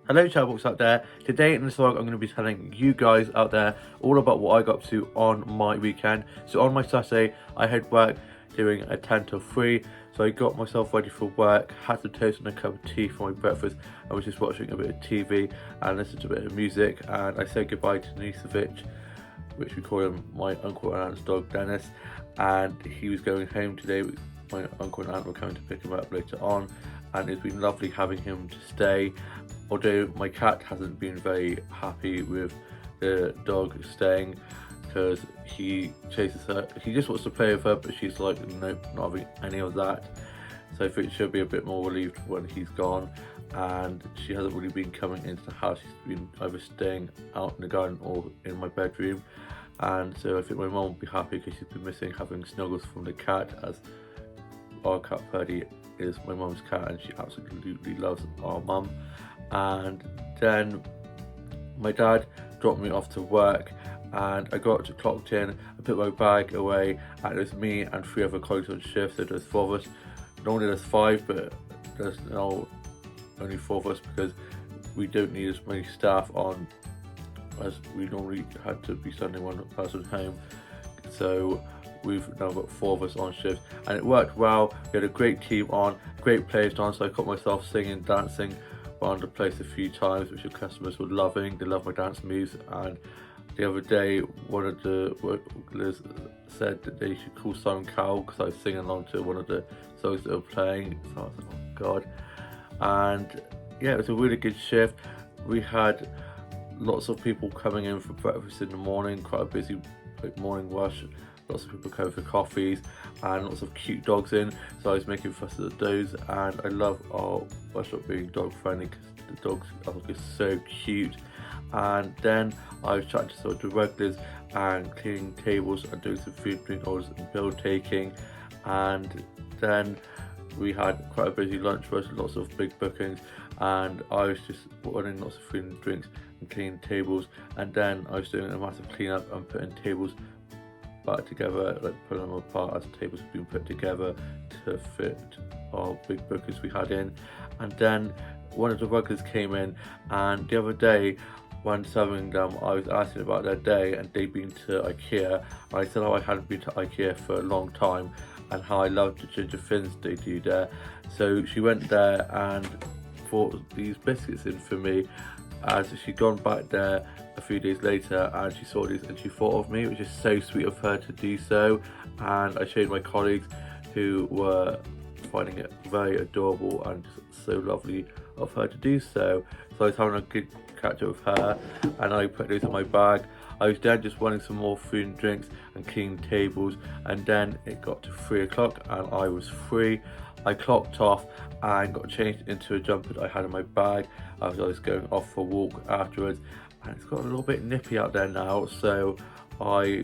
Hello Chatbox out there. Today in this vlog I'm going to be telling you guys out there all about what I got up to on my weekend. So on my Saturday I had work doing a 10 till 3, so I got myself ready for work, had some toast and a cup of tea for my breakfast. I was just watching a bit of TV and listening to a bit of music, and I said goodbye to Nisovic, which we call him my uncle and aunt's dog Dennis, and he was going home today. My uncle and aunt were coming to pick him up later on, and it's been lovely having him to stay. Although my cat hasn't been very happy with the dog staying, because he chases her, he just wants to play with her, but she's like, nope, not having any of that. So I think she'll be a bit more relieved when he's gone, and she hasn't really been coming into the house. She's been either staying out in the garden or in my bedroom, and so I think my mum will be happy because she's been missing having snuggles from the cat, as our cat Purdy is my mum's cat and she absolutely loves our mum. And then my dad dropped me off to work, and I got clocked in, I put my bag away, and it was me and 3 other colleagues on shift, so there's 4 of us. Normally there's 5, but there's now only 4 of us because we don't need as many staff on as we normally had to be sending one person home. So we've now got 4 of us on shift, and it worked well. We had a great team on, great players on, so I caught myself singing, dancing around the place a few times, which the customers were loving. They love my dance moves, and the other day one of the workers said that they should call Simon Cowell because I was singing along to one of the songs that were playing. So I was like, oh god. And yeah, it was a really good shift. We had lots of people coming in for breakfast in the morning, quite a busy morning rush. Lots of people coming for coffees and lots of cute dogs in, so I was making fuss at those. And I love our workshop being dog friendly because the dogs are just so cute. And then I was chatting to some of the regulars and cleaning tables and doing some food, drink orders and bill taking. And then we had quite a busy lunch rush, lots of big bookings, and I was just ordering lots of food and drinks and cleaning tables. And then I was doing a massive clean up and putting tables back together, like pulling them apart as tables have been put together to fit our big bookers we had in. And then one of the workers came in, and the other day when serving them I was asking about their day, and they'd been to IKEA, and I said how I hadn't been to IKEA for a long time and how I loved the ginger fins they do there. So she went there and bought these biscuits in for me, as she'd gone back there a few days later and she saw these and she thought of me, which is so sweet of her to do so. And I showed my colleagues, who were finding it very adorable and just so lovely of her to do so. So I was having a good catch up with her, and I put those in my bag. I was then just wanting some more food and drinks and cleaning tables, and then it got to 3 o'clock and I was free. I clocked off and got changed into a jumper that I had in my bag as I was going off for a walk afterwards, and it's got a little bit nippy out there now, so I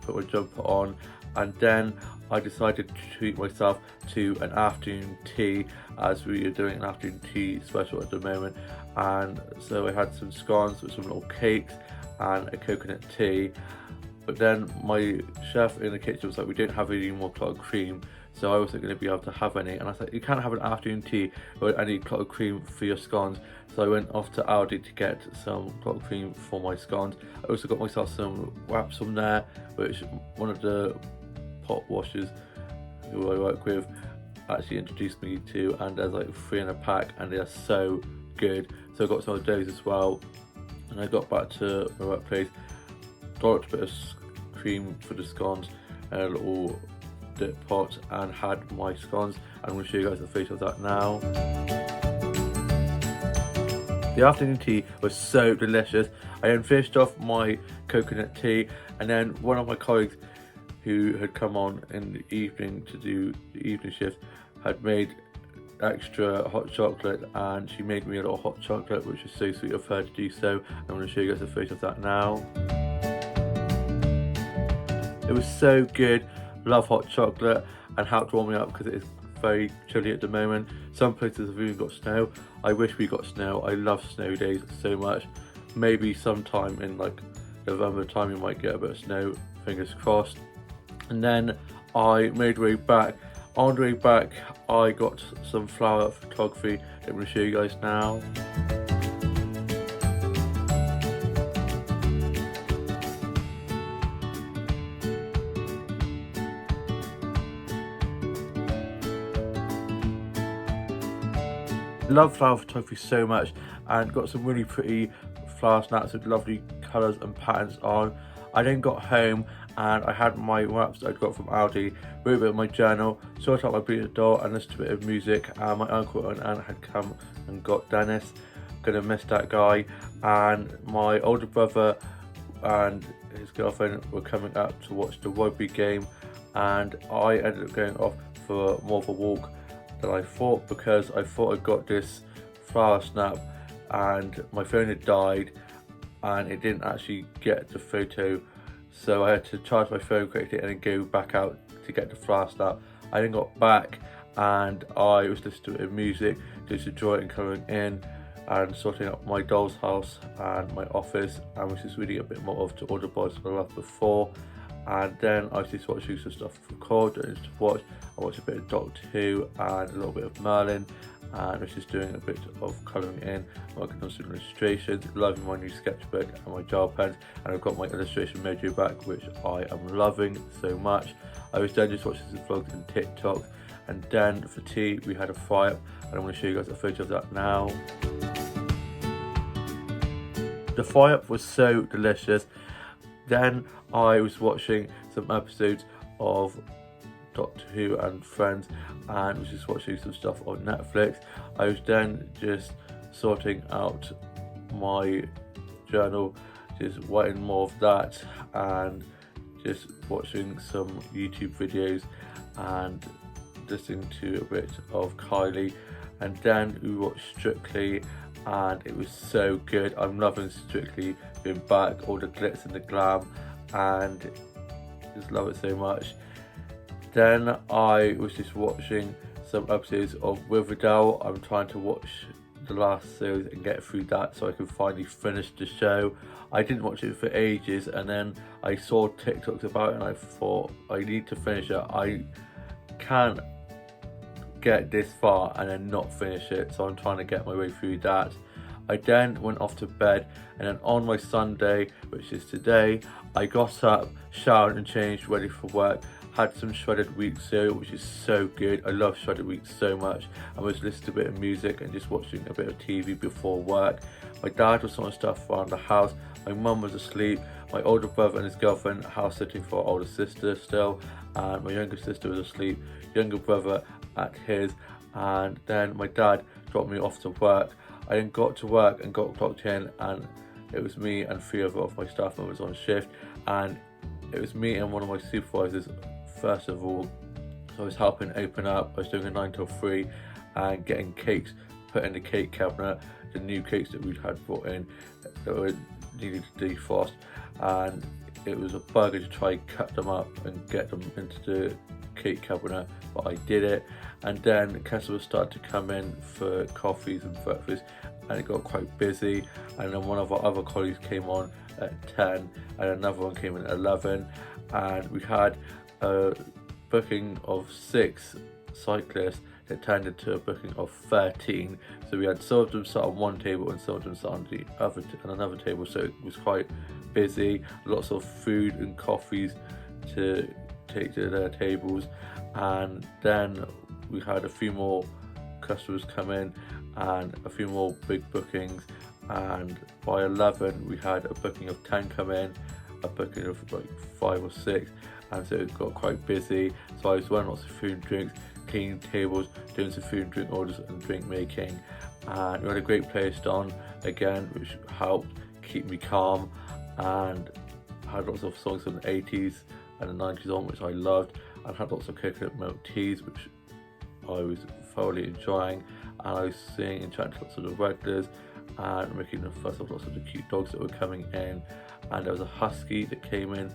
put my jumper on. And then I decided to treat myself to an afternoon tea, as we are doing an afternoon tea special at the moment. And so I had some scones with some little cakes and a coconut tea. But then my chef in the kitchen was like, we don't have any more clotted cream, so I wasn't going to be able to have any. And I said, you can't have an afternoon tea, but I need clotted cream for your scones. So I went off to Aldi to get some clotted cream for my scones. I also got myself some wraps from there, which one of the pot washers who I work with actually introduced me to, and there's like 3 in a pack and they are so good. So I got some of those as well. And I got back to my workplace, got a bit of cream for the scones and a little dip pot, and had my scones. I'm going to show you guys the face of that now. The afternoon tea was so delicious. I then finished off my coconut tea, and then one of my colleagues who had come on in the evening to do the evening shift had made extra hot chocolate, and she made me a little hot chocolate, which is so sweet of her to do so. I'm going to show you guys the face of that now. It was so good. Love hot chocolate, and helped warm me up because it is very chilly at the moment. Some places have even got snow. I wish we got snow. I love snow days so much. Maybe sometime in like November time we might get a bit of snow, fingers crossed. And then I made my way back. On the way back I got some flower photography that I'm going to show you guys now. love flower photography so much, and got some really pretty flower snaps with lovely colours and patterns on. I then got home and I had my wraps that I'd got from Aldi, wrote a bit of my journal, sorted out my beat doll and listened to a bit of music, and my uncle and aunt had come and got Dennis. Gonna miss that guy. And my older brother and his girlfriend were coming up to watch the rugby game, and I ended up going off for more of a walk than I thought, because I thought I got this flower snap and my phone had died and it didn't actually get the photo, so I had to charge my phone quickly and then go back out to get the flower snap. I then got back and I was listening to music, just enjoying colouring in and sorting out my doll's house and my office, and was just reading a bit more of To All the Boys I Loved Before. And then I was just watching some stuff for Cord and to watch. I watched a bit of Doctor Who and a little bit of Merlin, and I was just doing a bit of colouring in, working on some illustrations, loving my new sketchbook and my gel pens, and I've got my illustration mojo back, which I am loving so much. I was then just watching some vlogs and TikToks, and then for tea we had a fry up, and I'm going to show you guys a photo of that now. The fry up was so delicious. Then I was watching some episodes of Doctor Who and Friends, and was just watching some stuff on Netflix. I was then just sorting out my journal, just writing more of that, and just watching some YouTube videos and listening to a bit of Kylie. And then we watched Strictly, and it was so good. I'm loving Strictly being back, all the glitz and the glam, and just love it so much. Then I was just watching some episodes of Riverdale. I'm trying to watch the last series and get through that so I can finally finish the show. I didn't watch it for ages, and then I saw TikToks about it and I thought I need to finish it. I can't get this far and then not finish it, so I'm trying to get my way through that. I then went off to bed, and then on my Sunday, which is today, I got up, showered and changed, ready for work. Had some shredded wheat cereal, which is so good. I love shredded wheat so much. I was listening to a bit of music and just watching a bit of TV before work. My dad was sorting stuff around the house. My mum was asleep. My older brother and his girlfriend house sitting for our older sister still, and my younger sister was asleep. Younger brother at his, and then my dad dropped me off to work. I then got to work and got clocked in, and it was me and 3 other of my staff members on shift, and it was me and one of my supervisors first of all. So I was helping open up. I was doing a 9 till 3 and getting cakes put in the cake cabinet, the new cakes that we'd had brought in that were needed to defrost, and it was a bugger to try and cut them up and get them into the cake cabinet, but I did it. And then customers started to come in for coffees and breakfast, and it got quite busy. And then one of our other colleagues came on at 10 and another one came in at 11, and we had a booking of 6 cyclists that turned into a booking of 13. So we had some of them sat on one table and some of them sat on the other on another table, so it was quite busy. Lots of food and coffees to take to their tables, and then we had a few more customers come in and a few more big bookings, and by 11 we had a booking of 10 come in, a booking of like 5 or 6, and so it got quite busy. So I was running lots of food and drinks, cleaning tables, doing some food and drink orders and drink making, and we had a great playlist on again, which helped keep me calm, and had lots of songs from the 80s and the 90s on, which I loved, and had lots of coconut milk teas, which I was thoroughly enjoying. And I was seeing and chatting to lots of the regulars and making the fuss of lots of the cute dogs that were coming in. And there was a husky that came in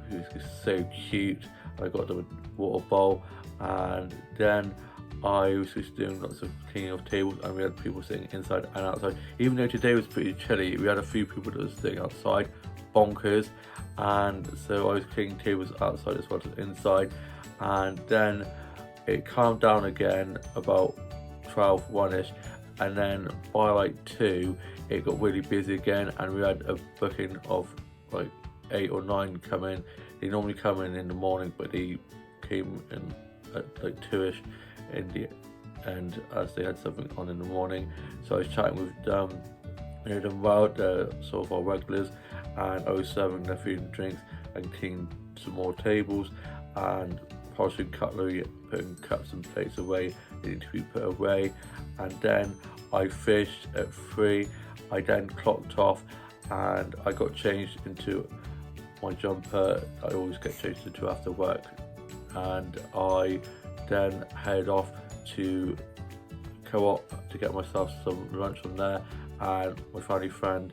who was just so cute. I got them a water bowl, and then I was just doing lots of cleaning of tables, and we had people sitting inside and outside. Even though today was pretty chilly, we had a few people that were sitting outside, bonkers, and so I was cleaning tables outside as well as inside. And then it calmed down again about 12, 1ish, and then by like 2 it got really busy again, and we had a booking of like 8 or 9 come in. They normally come in the morning, but they came in at like 2ish in the and as they had something on in the morning. So I was chatting with them, knew them well, they're sort of our regulars, and I was serving their food and drinks and cleaning some more tables and polishing cutlery, putting cups and plates away needing to be put away. And then I finished at 3. I then clocked off and I got changed into my jumper I always get changed into after work, and I then headed off to Co-op to get myself some lunch from there. And my family friend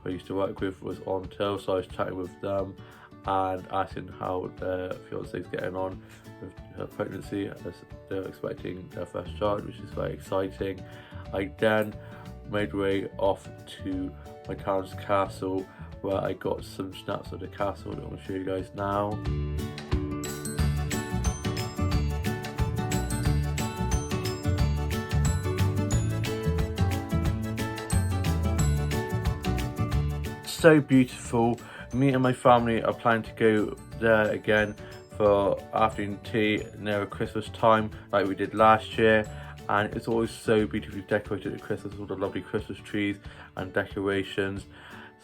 who I used to work with was on till, so I was chatting with them and asking how their fiance's getting on with her pregnancy, as they're expecting their first child, which is very exciting. I then made way off to my town's castle, where I got some snaps of the castle that I'm going to show you guys now. So beautiful. Me and my family are planning to go there again for afternoon tea near Christmas time like we did last year, and it's always so beautifully decorated at Christmas, all the lovely Christmas trees and decorations,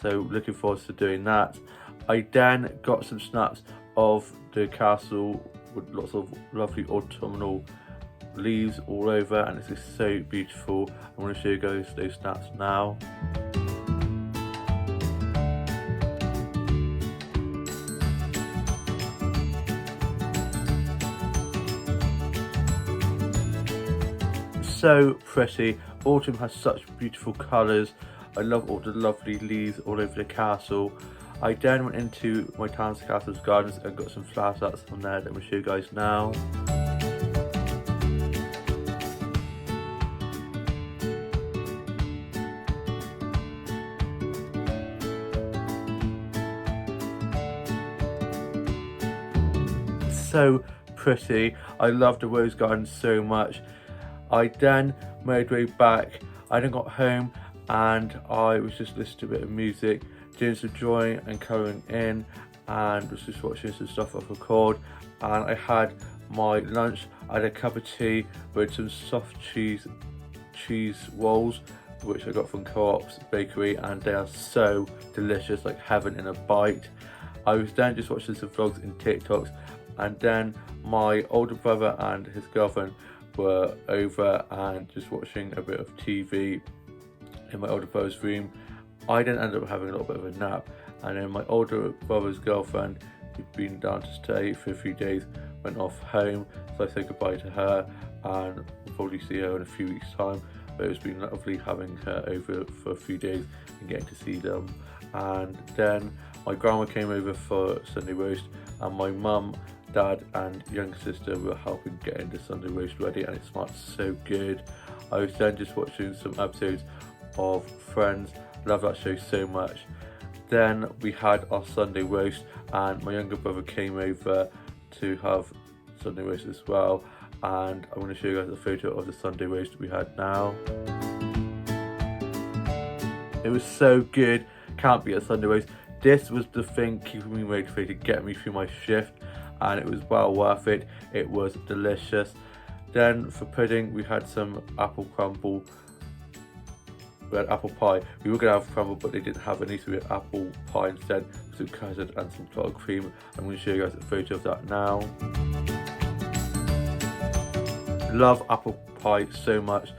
so looking forward to doing that. I then got some snaps of the castle with lots of lovely autumnal leaves all over, and it's just so beautiful. I'm going to show you guys those snaps now. So pretty. Autumn has such beautiful colours. I love all the lovely leaves all over the castle. I then went into my town's castle's gardens and got some flower sets from there that I'm going to show you guys now. So pretty. I love the rose garden so much. I then made way back. I then got home and I was just listening to a bit of music, doing some drawing and colouring in, and was just watching some stuff off record. And I had my lunch. I had a cup of tea with some soft cheese rolls, which I got from Co-op's bakery, and they are so delicious, like heaven in a bite. I was then just watching some vlogs and TikToks, and then my older brother and his girlfriend were over and just watching a bit of TV in my older brother's room. I then ended up having a little bit of a nap, and then my older brother's girlfriend, who'd been down to stay for a few days, went off home, so I said goodbye to her, and we'll probably see her in a few weeks' time. But it's been lovely having her over for a few days and getting to see them. And then my grandma came over for Sunday roast, and my mum, dad and younger sister were helping getting the Sunday roast ready, and it smelled so good. I was then just watching some episodes of Friends. Love that show so much. Then we had our Sunday roast, and my younger brother came over to have Sunday roast as well, and I'm going to show you guys a photo of the Sunday roast we had now. It was so good. Can't beat a Sunday roast. This was the thing keeping me motivated to get me through my shift, and it was well worth it. It was delicious. Then for pudding, we had some apple crumble. We had apple pie. We were going to have crumble, but they didn't have any, so we had apple pie instead with some custard and some clotted cream. I'm going to show you guys a photo of that now. Love apple pie so much.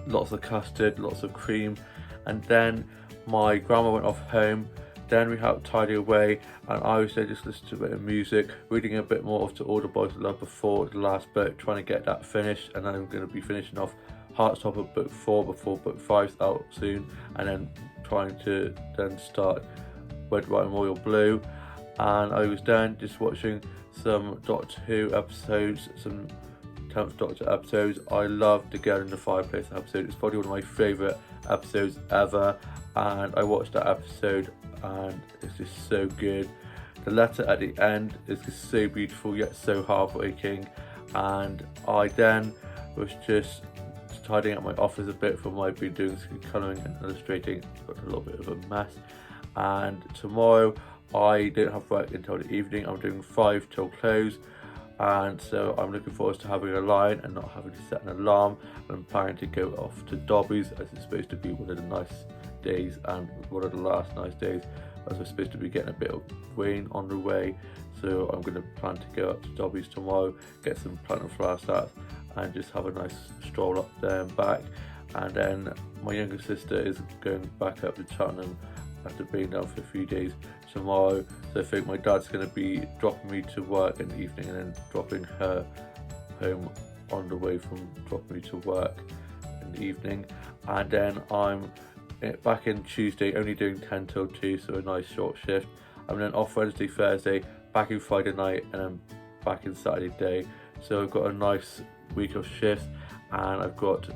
Lots of custard, lots of cream. And then my grandma went off home. Then we helped tidy away, and I was there just listening to a bit of music, reading a bit more of To All the Boys I Love before the last book, trying to get that finished, and then I'm going to be finishing off Heartstopper book 4 before book 5's out soon, and then trying to then start Red, White and Royal Blue. And I was then just watching some Doctor Who episodes, some 10th Doctor episodes. I love the Girl in the Fireplace episode. It's probably one of my favourite episodes ever, and I watched that episode and it's just so good. The letter at the end is just so beautiful yet so heartbreaking. And I then was just tidying up my office a bit from what I've been doing some colouring and illustrating. It's got a little bit of a mess. And tomorrow I don't have work until the evening. I'm doing 5 till close. and so I'm looking forward to having a line and not having to set an alarm. I'm planning to go off to Dobbies, as it's supposed to be one of the nice days and one of the last nice days, as we're supposed to be getting a bit of rain on the way. So I'm going to plan to go up to Dobbies tomorrow, get some plantain flower starts, and just have a nice stroll up there and back. And then my younger sister is going back up to Cheltenham after being down for a few days tomorrow. So I think my dad's going to be dropping me to work in the evening and then dropping her home on the way from dropping me to work in the evening. And then I'm back in Tuesday, only doing 10 till 2, so a nice short shift. I'm then off Wednesday, Thursday, back in Friday night, and then back in Saturday day. So I've got a nice week of shifts, and I've got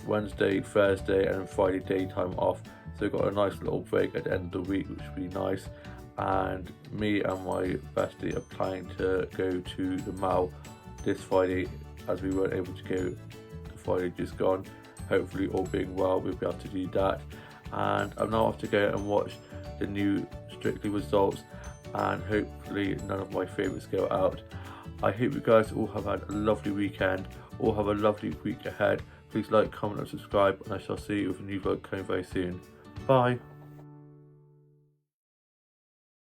Wednesday, Thursday, and then Friday daytime off. So I've got a nice little break at the end of the week, which will be nice. And me and my bestie are planning to go to the Mall this Friday, as we weren't able to go the Friday just gone. Hopefully, all being well, we'll be able to do that. And I'm now off to go and watch the new Strictly results, and hopefully none of my favourites go out. I hope you guys all have had a lovely weekend, all have a lovely week ahead. Please like, comment and subscribe, and I shall see you with a new vlog coming very soon. Bye.